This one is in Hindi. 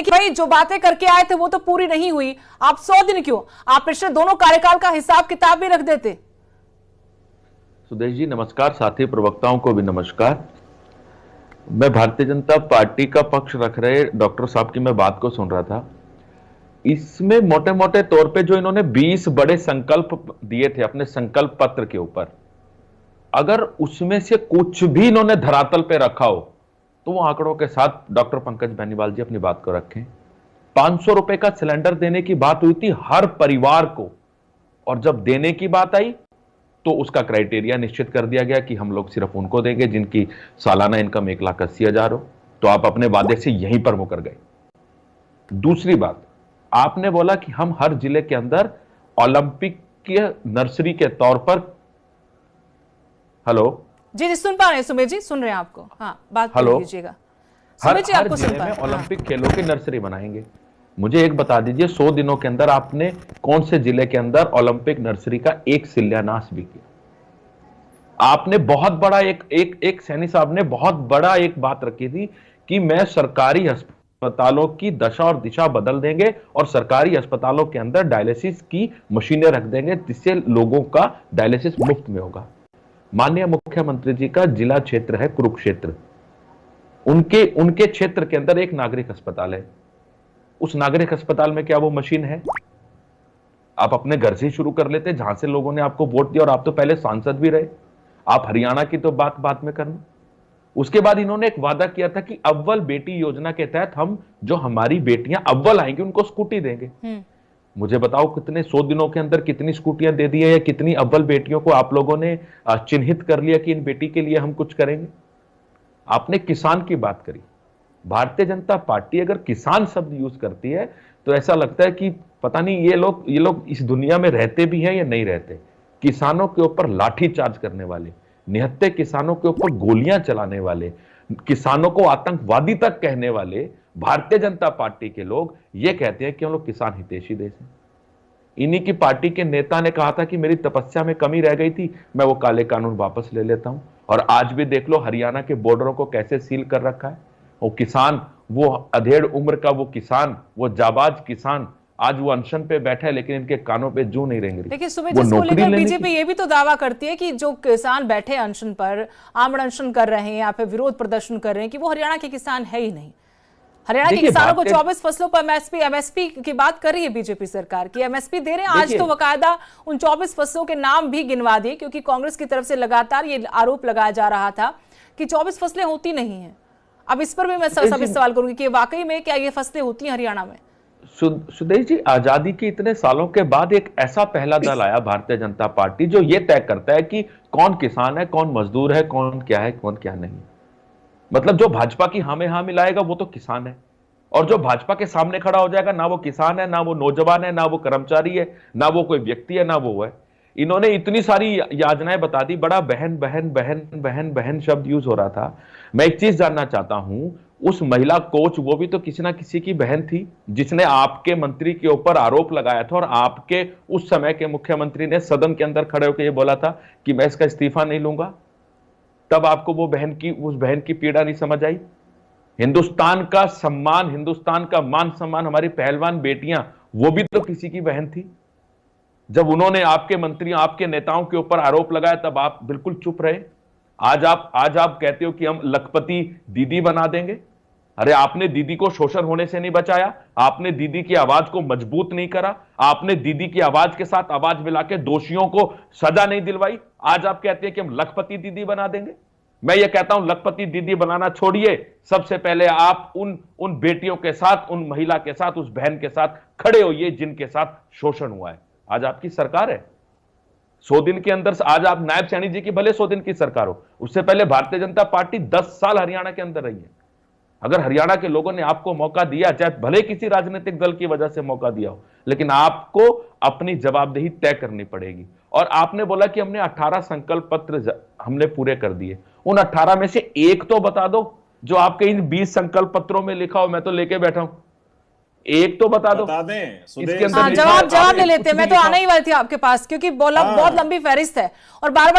हैं कि भाई जो बातें करके आए थे वो तो पूरी नहीं हुई, आप 100 दिन क्यों, आप पिछले दोनों कार्यकाल का हिसाब किताब भी रख देते। सुदेश जी नमस्कार, साथी प्रवक्ताओं को भी नमस्कार। मैं भारतीय जनता पार्टी का पक्ष रख रहे डॉक्टर साहब की मैं बात को सुन रहा था। इसमें मोटे मोटे तौर पे जो इन्होंने 20 बड़े संकल्प दिए थे अपने संकल्प पत्र के ऊपर, अगर उसमें से कुछ भी इन्होंने धरातल पे रखा हो तो वो आंकड़ों के साथ डॉक्टर पंकज बेनीवाल जी अपनी बात को रखें। 500 रुपए का सिलेंडर देने की बात हुई थी हर परिवार को, और जब देने की बात आई तो उसका क्राइटेरिया निश्चित कर दिया गया कि हम लोग सिर्फ उनको देंगे जिनकी सालाना इनकम 1,80,000 हो। तो आप अपने वादे से यहीं पर मुकर गए। दूसरी बात, आपने बोला कि हम हर जिले के अंदर ओलंपिक के नर्सरी के तौर पर, हेलो जी जी सुन पा रहे हैं सुमेश जी, सुन रहे हैं आपको, हाँ बात कीजिएगा। हर जिले में ओलंपिक खेलों की नर्सरी बनाएंगे। मुझे एक बता दीजिए, 100 दिनों के अंदर आपने कौन से जिले के अंदर ओलंपिक नर्सरी का एक शिलान्यास भी किया? आपने बहुत बड़ा एक सैनी साहब ने बहुत बड़ा एक बात रखी थी कि मैं सरकारी अस्पतालों की दशा और दिशा बदल देंगे और सरकारी अस्पतालों के अंदर डायलिसिस की मशीनें रख देंगे जिससे लोगों का डायलिसिस मुफ्त में होगा। माननीय मुख्यमंत्री जी का जिला क्षेत्र है कुरुक्षेत्र, उनके क्षेत्र के अंदर एक नागरिक अस्पताल है। उस नागरिक अस्पताल में क्या वो मशीन है? आप अपने घर से ही शुरू कर लेते, जहां से लोगों ने आपको वोट दिया, और आप तो पहले सांसद भी रहे। आप हरियाणा की तो बात में करना। उसके बाद इन्होंने एक वादा किया था कि अव्वल बेटी योजना के तहत हम जो हमारी बेटियां अव्वल आएंगी उनको स्कूटी देंगे। मुझे बताओ कितने 100 दिनों के अंदर कितनी स्कूटियां दे दी है, या कितनी अव्वल बेटियों को आप लोगों ने चिन्हित कर लिया कि इन बेटी के लिए हम कुछ करेंगे? आपने किसान की बात करी। भारतीय जनता पार्टी अगर किसान शब्द यूज करती है तो ऐसा लगता है कि पता नहीं ये लोग इस दुनिया में रहते भी हैं या नहीं रहते। किसानों के ऊपर लाठी चार्ज करने वाले, निहत्थे किसानों के ऊपर गोलियां चलाने वाले, किसानों को आतंकवादी तक कहने वाले भारतीय जनता पार्टी के लोग ये कहते हैं कि हम लोग किसान हितैषी देश हैं। इन्हीं की पार्टी के नेता ने कहा था कि मेरी तपस्या में कमी रह गई थी, मैं वो काले कानून वापस ले लेता हूं। और आज भी देख लो हरियाणा के बॉर्डरों को कैसे सील कर रखा है। वो किसान, वो अधेड़ उम्र का वो किसान, वो जाबाज किसान आज वो अनशन पे बैठा है, लेकिन इनके कानों पे जू नहीं रेंग रही। देखिए सुमेश, जिसको लेकर बीजेपी ये भी तो दावा करती है कि जो किसान बैठे अनशन पर, आमरण अनशन कर रहे हैं या फिर विरोध प्रदर्शन कर रहे हैं, कि वो हरियाणा के किसान है ही नहीं। हरियाणा के किसानों को 24 फसलों पर एमएसपी की बात कर रही है बीजेपी सरकार की, एमएसपी दे रहे हैं। आज तो बकायदा उन 24 फसलों के नाम भी गिनवा दिए, क्योंकि कांग्रेस की तरफ से लगातार ये आरोप लगाया जा रहा था कि 24 फसलें होती नहीं है। अब इस पर भी मैं सवाल करूंगी कि वाकई में क्या ये फसलें होती हैं हरियाणा में? सुदेश जी, आजादी के इतने सालों के बाद एक ऐसा पहला दल आया भारतीय जनता पार्टी जो ये तय करता है कि कौन किसान है, कौन मजदूर है, कौन क्या नहीं। मतलब जो भाजपा की हाँ में हाँ मिलाएगा वो तो किसान है, और जो भाजपा के सामने खड़ा हो जाएगा ना वो किसान है, ना वो नौजवान है, ना वो कर्मचारी है, ना वो कोई व्यक्ति है, ना वो है। इन्होंने इतनी सारी योजनाएं बता दी, बड़ा बहन बहन बहन बहन बहन शब्द यूज हो रहा था। मैं एक चीज जानना चाहता हूं, उस महिला कोच वो भी तो किसी ना किसी की बहन थी जिसने आपके मंत्री के ऊपर आरोप लगाया था, और आपके उस समय के मुख्यमंत्री ने सदन के अंदर खड़े होकर ये बोला था कि मैं इसका इस्तीफा नहीं लूंगा। तब आपको उस बहन की पीड़ा नहीं समझ आई? हिंदुस्तान का सम्मान, हिंदुस्तान का मान सम्मान, हमारी पहलवान बेटियां, वो भी तो किसी की बहन थी। जब उन्होंने आपके मंत्रियों, आपके नेताओं के ऊपर आरोप लगाया तब आप बिल्कुल चुप रहे। आज आप कहते हो कि हम लखपति दीदी बना देंगे। अरे आपने दीदी को शोषण होने से नहीं बचाया, आपने दीदी की आवाज को मजबूत नहीं करा, आपने दीदी की आवाज के साथ आवाज मिला के दोषियों को सजा नहीं दिलवाई। आज आप कहते हैं कि हम लखपति दीदी बना देंगे। मैं ये कहता हूं लखपति दीदी बनाना छोड़िए, सबसे पहले आप उन बेटियों के साथ, उन महिला के साथ, उस बहन के साथ खड़े होइए जिनके साथ शोषण हुआ है। आज आपकी सरकार है, 100 दिन के अंदर आज आप नायब सैनी जी की भले 100 दिन की सरकार हो, उससे पहले भारतीय जनता पार्टी 10 साल हरियाणा के अंदर रही है। अगर हरियाणा के लोगों ने आपको मौका दिया, चाहे भले किसी राजनीतिक दल की वजह से मौका दिया हो, लेकिन आपको अपनी जवाबदेही तय करनी पड़ेगी। और आपने बोला कि हमने 18 संकल्प पत्र हमने पूरे कर दिए। उन 18 में से एक तो बता दो जो आपके इन 20 संकल्प पत्रों में लिखा हो। मैं तो लेके बैठा हूं, एक तो बता दो। बता दें, इसके अंदर जवाब ले लेते हैं। मैं तो आना ही वाली थी आपके पास, क्योंकि बहुत लंबी फहरिस्त है और बार बार